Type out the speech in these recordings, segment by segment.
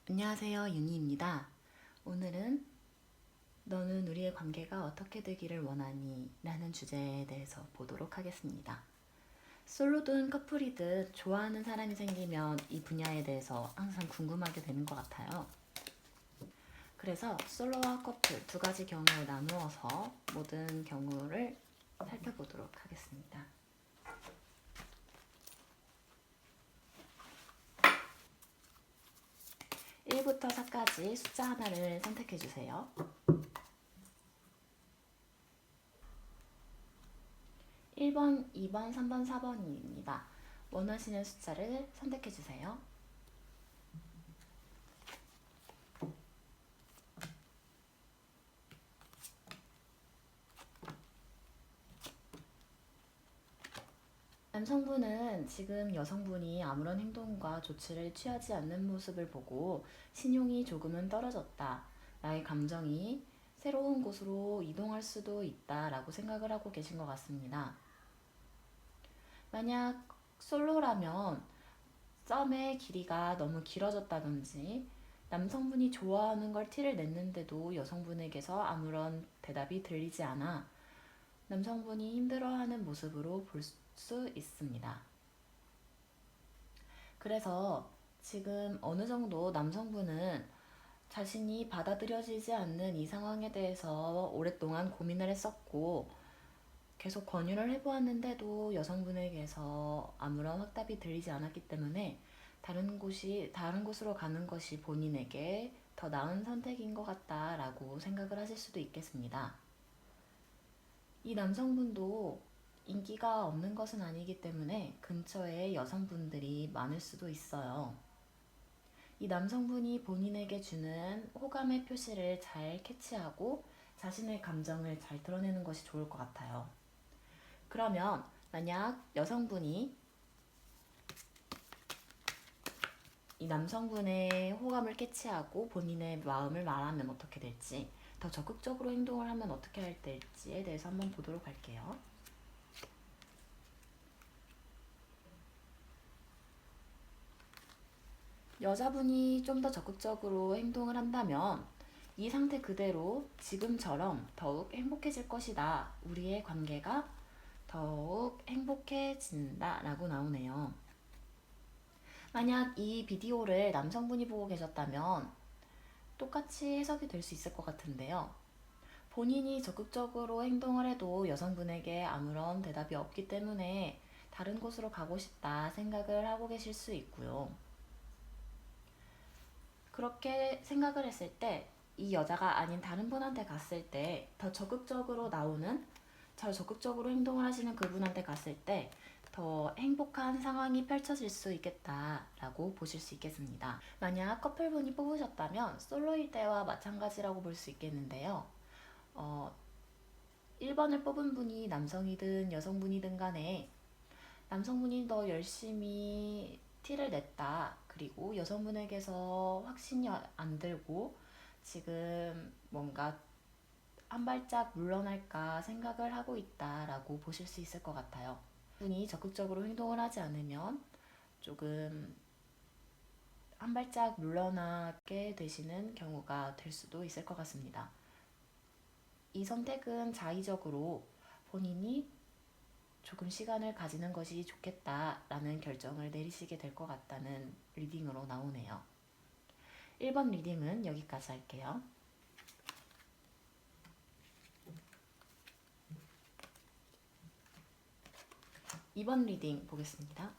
안녕하세요, 윤희입니다. 오늘은 너는 우리의 관계가 어떻게 되기를 원하니? 라는 주제에 대해서 보도록 하겠습니다. 솔로든 커플이든 좋아하는 사람이 생기면 이 분야에 대해서 항상 궁금하게 되는 것 같아요. 그래서 솔로와 커플 두 가지 경우로 나누어서 모든 경우를 살펴보도록 하겠습니다. 1부터 4까지 숫자 하나를 선택해 주세요. 1번, 2번, 3번, 4번입니다. 원하시는 숫자를 선택해 주세요. 남성분은 지금 여성분이 아무런 행동과 조치를 취하지 않는 모습을 보고 신용이 조금은 떨어졌다. 나의 감정이 새로운 곳으로 이동할 수도 있다 라고 생각을 하고 계신 것 같습니다. 만약 솔로라면 썸의 길이가 너무 길어졌다든지 남성분이 좋아하는 걸 티를 냈는데도 여성분에게서 아무런 대답이 들리지 않아 남성분이 힘들어하는 모습으로 볼 수 있습니다. 그래서 지금 어느 정도 남성분은 자신이 받아들여지지 않는 이 상황에 대해서 오랫동안 고민을 했었고 계속 권유를 해보았는데도 여성분에게서 아무런 확답이 들리지 않았기 때문에 다른 곳으로 가는 것이 본인에게 더 나은 선택인 것 같다라고 생각을 하실 수도 있겠습니다. 이 남성분도 인기가 없는 것은 아니기 때문에 근처에 여성분들이 많을 수도 있어요. 이 남성분이 본인에게 주는 호감의 표시를 잘 캐치하고 자신의 감정을 잘 드러내는 것이 좋을 것 같아요. 그러면 만약 여성분이 이 남성분의 호감을 캐치하고 본인의 마음을 말하면 어떻게 될지, 더 적극적으로 행동을 하면 어떻게 할 될지에 대해서 한번 보도록 할게요. 여자분이 좀 더 적극적으로 행동을 한다면 이 상태 그대로 지금처럼 더욱 행복해질 것이다. 우리의 관계가 더욱 행복해진다 라고 나오네요. 만약 이 비디오를 남성분이 보고 계셨다면 똑같이 해석이 될 수 있을 것 같은데요. 본인이 적극적으로 행동을 해도 여성분에게 아무런 대답이 없기 때문에 다른 곳으로 가고 싶다 생각을 하고 계실 수 있고요. 그렇게 생각을 했을 때 이 여자가 아닌 다른 분한테 갔을 때 더 적극적으로 행동을 하시는 그분한테 갔을 때 더 행복한 상황이 펼쳐질 수 있겠다라고 보실 수 있겠습니다. 만약 커플분이 뽑으셨다면 솔로일 때와 마찬가지라고 볼 수 있겠는데요. 1번을 뽑은 분이 남성이든 여성분이든 간에 남성분이 더 열심히 티를 냈다. 그리고 여성분에게서 확신이 안 들고 지금 뭔가 한 발짝 물러날까 생각을 하고 있다라고 보실 수 있을 것 같아요. 분이 적극적으로 행동을 하지 않으면 조금 한 발짝 물러나게 되시는 경우가 될 수도 있을 것 같습니다. 이 선택은 자의적으로 본인이 조금 시간을 가지는 것이 좋겠다라는 결정을 내리시게 될 것 같다는 리딩으로 나오네요. 1번 리딩은 여기까지 할게요. 2번 리딩 보겠습니다.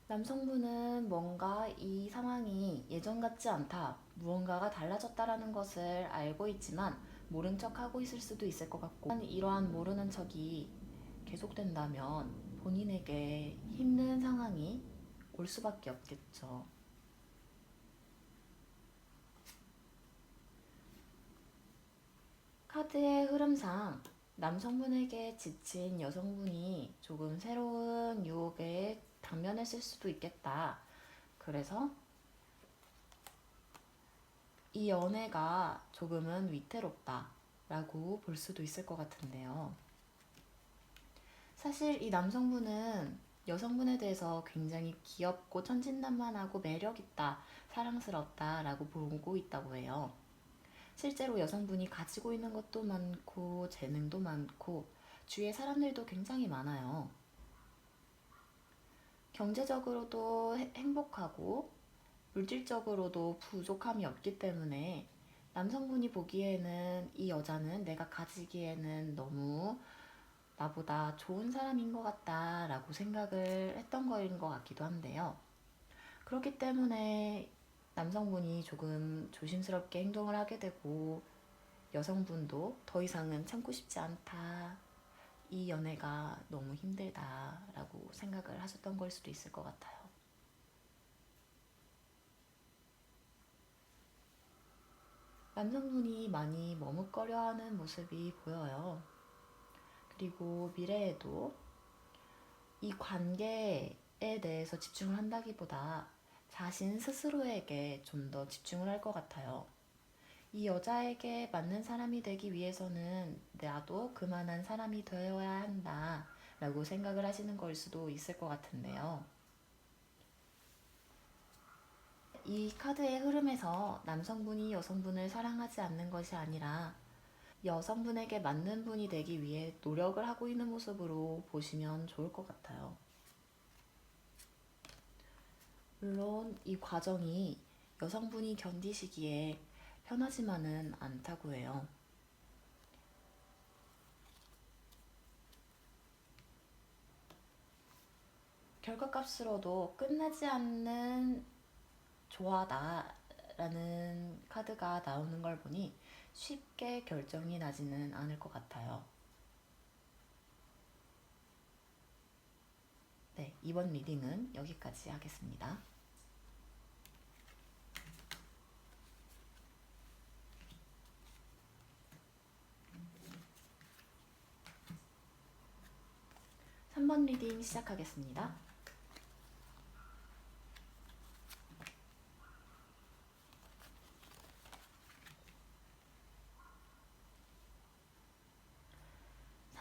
남성분은 뭔가 이 상황이 예전 같지 않다, 무언가가 달라졌다라는 것을 알고 있지만 모른 척 하고 있을 수도 있을 것 같고, 이러한 모르는 척이 계속된다면 본인에게 힘든 상황이 올 수밖에 없겠죠. 카드의 흐름상 남성분에게 지친 여성분이 조금 새로운 유혹에 당면했을 수도 있겠다. 그래서 이 연애가 조금은 위태롭다 라고 볼 수도 있을 것 같은데요. 사실 이 남성분은 여성분에 대해서 굉장히 귀엽고 천진난만하고 매력있다, 사랑스럽다라고 보고 있다고 해요. 실제로 여성분이 가지고 있는 것도 많고 재능도 많고 주위에 사람들도 굉장히 많아요. 경제적으로도 행복하고 물질적으로도 부족함이 없기 때문에 남성분이 보기에는 이 여자는 내가 가지기에는 너무 나보다 좋은 사람인 것 같다라고 생각을 했던 거인 것 같기도 한데요. 그렇기 때문에 남성분이 조금 조심스럽게 행동을 하게 되고 여성분도 더 이상은 참고 싶지 않다. 이 연애가 너무 힘들다라고 생각을 하셨던 걸 수도 있을 것 같아요. 남성분이 많이 머뭇거려하는 모습이 보여요. 그리고 미래에도 이 관계에 대해서 집중을 한다기보다 자신 스스로에게 좀 더 집중을 할 것 같아요. 이 여자에게 맞는 사람이 되기 위해서는 나도 그만한 사람이 되어야 한다 라고 생각을 하시는 걸 수도 있을 것 같은데요. 이 카드의 흐름에서 남성분이 여성분을 사랑하지 않는 것이 아니라 여성분에게 맞는 분이 되기 위해 노력을 하고 있는 모습으로 보시면 좋을 것 같아요. 물론 이 과정이 여성분이 견디시기에 편하지만은 않다고 해요. 결과값으로도 끝나지 않는 좋아다라는 카드가 나오는 걸 보니 쉽게 결정이 나지는 않을 것 같아요. 네, 이번 리딩은 여기까지 하겠습니다. 삼 번 리딩 시작하겠습니다.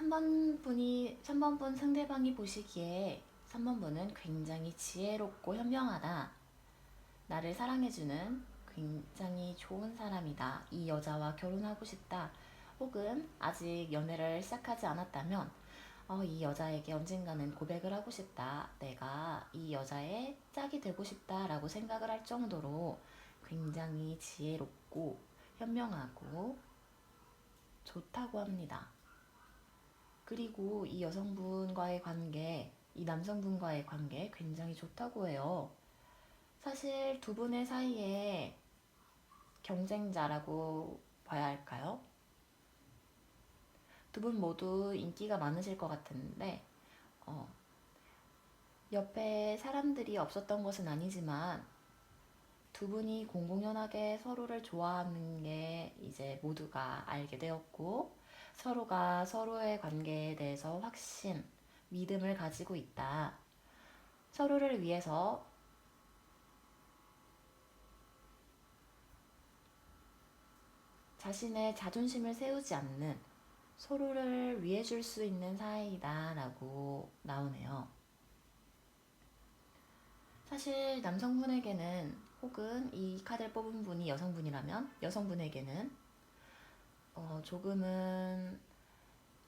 3번 분 상대방이 보시기에 3번 분은 굉장히 지혜롭고 현명하다. 나를 사랑해주는 굉장히 좋은 사람이다. 이 여자와 결혼하고 싶다. 혹은 아직 연애를 시작하지 않았다면 이 여자에게 언젠가는 고백을 하고 싶다. 내가 이 여자의 짝이 되고 싶다 라고 생각을 할 정도로 굉장히 지혜롭고 현명하고 좋다고 합니다. 그리고 이 여성분과의 관계, 이 남성분과의 관계 굉장히 좋다고 해요. 사실 두 분의 사이에 경쟁자라고 봐야 할까요? 두 분 모두 인기가 많으실 것 같은데 옆에 사람들이 없었던 것은 아니지만 두 분이 공공연하게 서로를 좋아하는 게 이제 모두가 알게 되었고 서로가 서로의 관계에 대해서 확신, 믿음을 가지고 있다. 서로를 위해서 자신의 자존심을 세우지 않는 서로를 위해 줄 수 있는 사이다 라고 나오네요. 사실 남성분에게는 혹은 이 카드를 뽑은 분이 여성분이라면 여성분에게는 조금은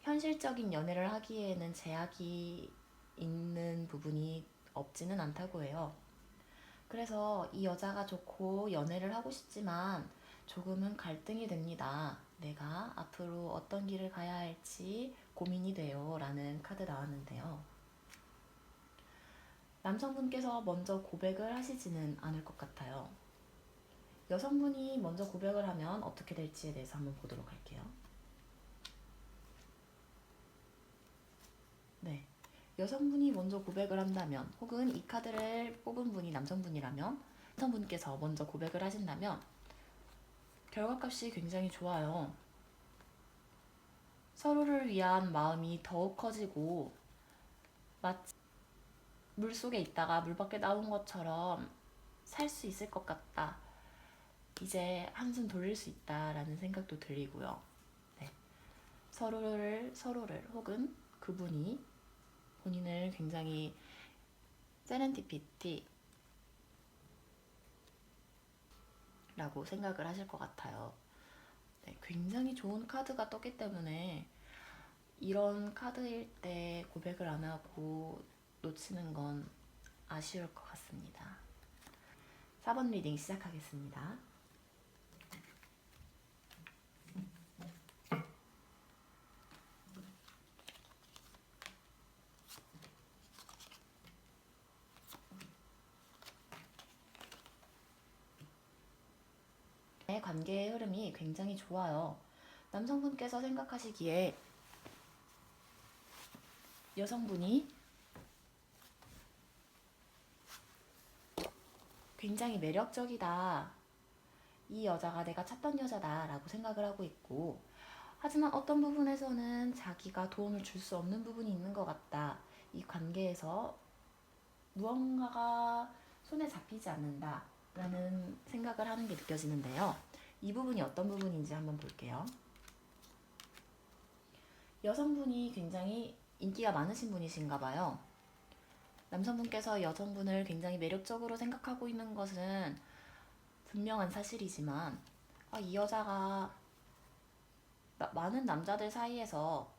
현실적인 연애를 하기에는 제약이 있는 부분이 없지는 않다고 해요. 그래서 이 여자가 좋고 연애를 하고 싶지만 조금은 갈등이 됩니다. 내가 앞으로 어떤 길을 가야 할지 고민이 돼요 라는 카드 나왔는데요. 남성분께서 먼저 고백을 하시지는 않을 것 같아요. 여성분이 먼저 고백을 하면 어떻게 될지에 대해서 한번 보도록 할게요. 네. 여성분이 먼저 고백을 한다면 혹은 이 카드를 뽑은 분이 남성분이라면 여성분께서 먼저 고백을 하신다면 결과값이 굉장히 좋아요. 서로를 위한 마음이 더욱 커지고 마치 물속에 있다가 물 밖에 나온 것처럼 살 수 있을 것 같다. 이제 한숨 돌릴 수 있다라는 생각도 들리고요. 네. 서로를 혹은 그분이 본인을 굉장히 세렌디피티라고 생각을 하실 것 같아요. 네, 굉장히 좋은 카드가 떴기 때문에 이런 카드일 때 고백을 안 하고 놓치는 건 아쉬울 것 같습니다. 4번 리딩 시작하겠습니다. 관계의 흐름이 굉장히 좋아요. 남성분께서 생각하시기에 여성분이 굉장히 매력적이다. 이 여자가 내가 찾던 여자다 라고 생각을 하고 있고, 하지만 어떤 부분에서는 자기가 도움을 줄 수 없는 부분이 있는 것 같다. 이 관계에서 무언가가 손에 잡히지 않는다 라는 생각을 하는 게 느껴지는데요. 이 부분이 어떤 부분인지 한번 볼게요. 여성분이 굉장히 인기가 많으신 분이신가 봐요. 남성분께서 여성분을 굉장히 매력적으로 생각하고 있는 것은 분명한 사실이지만, 이 여자가 많은 남자들 사이에서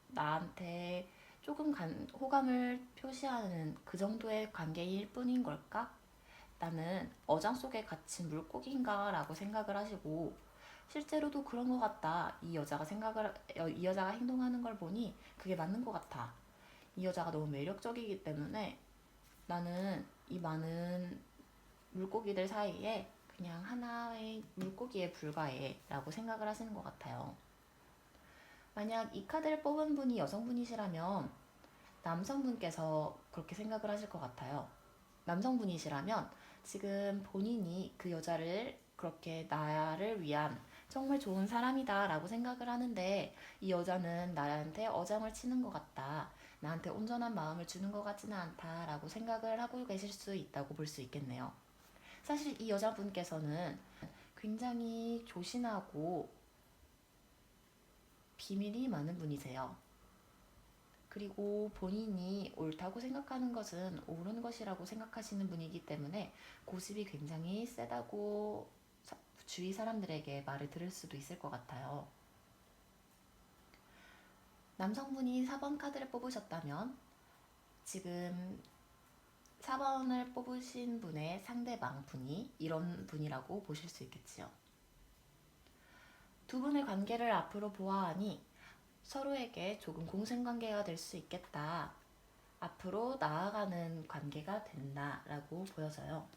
나한테 조금 호감을 표시하는 그 정도의 관계일 뿐인 걸까? 나는 어장 속에 갇힌 물고기인가? 라고 생각을 하시고, 실제로도 그런 것 같다. 이 여자가 행동하는 걸 보니 그게 맞는 것 같아. 이 여자가 너무 매력적이기 때문에 나는 이 많은 물고기들 사이에 그냥 하나의 물고기에 불과해 라고 생각을 하시는 것 같아요. 만약 이 카드를 뽑은 분이 여성분이시라면 남성분께서 그렇게 생각을 하실 것 같아요. 남성분이시라면 지금 본인이 그 여자를 그렇게 나를 위한 정말 좋은 사람이다 라고 생각을 하는데, 이 여자는 나한테 어장을 치는 것 같다, 나한테 온전한 마음을 주는 것 같지는 않다 라고 생각을 하고 계실 수 있다고 볼 수 있겠네요. 사실 이 여자분께서는 굉장히 조신하고 비밀이 많은 분이세요. 그리고 본인이 옳다고 생각하는 것은 옳은 것이라고 생각하시는 분이기 때문에 고집이 굉장히 세다고 주위 사람들에게 말을 들을 수도 있을 것 같아요. 남성분이 4번 카드를 뽑으셨다면 지금 4번을 뽑으신 분의 상대방 분이 이런 분이라고 보실 수 있겠지요. 두 분의 관계를 앞으로 보아하니 서로에게 조금 공생관계가 될 수 있겠다. 앞으로 나아가는 관계가 된다라고 보여져요.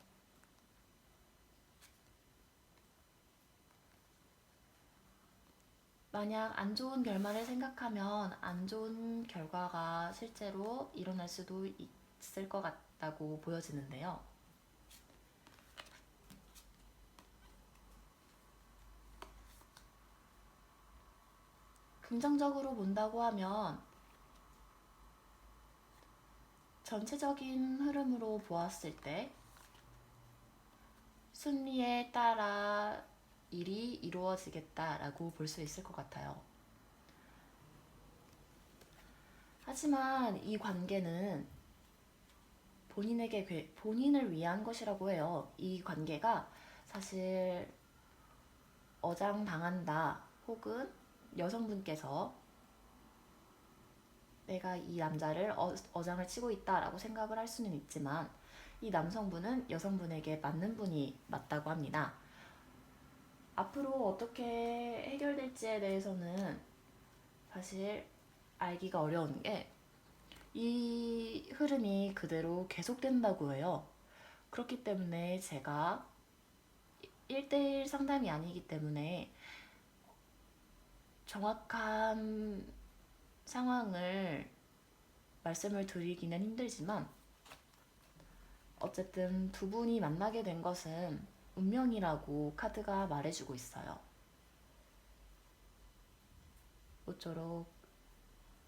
만약 안 좋은 결말을 생각하면 안 좋은 결과가 실제로 일어날 수도 있을 것 같다고 보여지는데요. 긍정적으로 본다고 하면 전체적인 흐름으로 보았을 때 순리에 따라 일이 이루어지겠다라고 볼 수 있을 것 같아요. 하지만 이 관계는 본인을 위한 것이라고 해요. 이 관계가 사실 어장당한다 혹은 여성분께서 내가 이 남자를 어장을 치고 있다라고 생각을 할 수는 있지만, 이 남성분은 여성분에게 맞는 분이 맞다고 합니다. 앞으로 어떻게 해결될지에 대해서는 사실 알기가 어려운 게, 이 흐름이 그대로 계속된다고 해요. 그렇기 때문에 제가 1대1 상담이 아니기 때문에 정확한 상황을 말씀을 드리기는 힘들지만, 어쨌든 두 분이 만나게 된 것은 운명이라고 카드가 말해주고 있어요. 모쪼록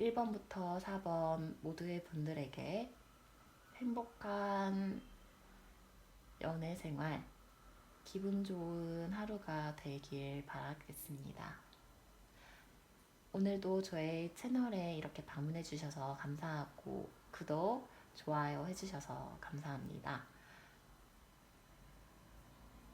1번부터 4번 모두의 분들에게 행복한 연애 생활, 기분 좋은 하루가 되길 바라겠습니다. 오늘도 저의 채널에 이렇게 방문해 주셔서 감사하고, 구독, 좋아요 해주셔서 감사합니다.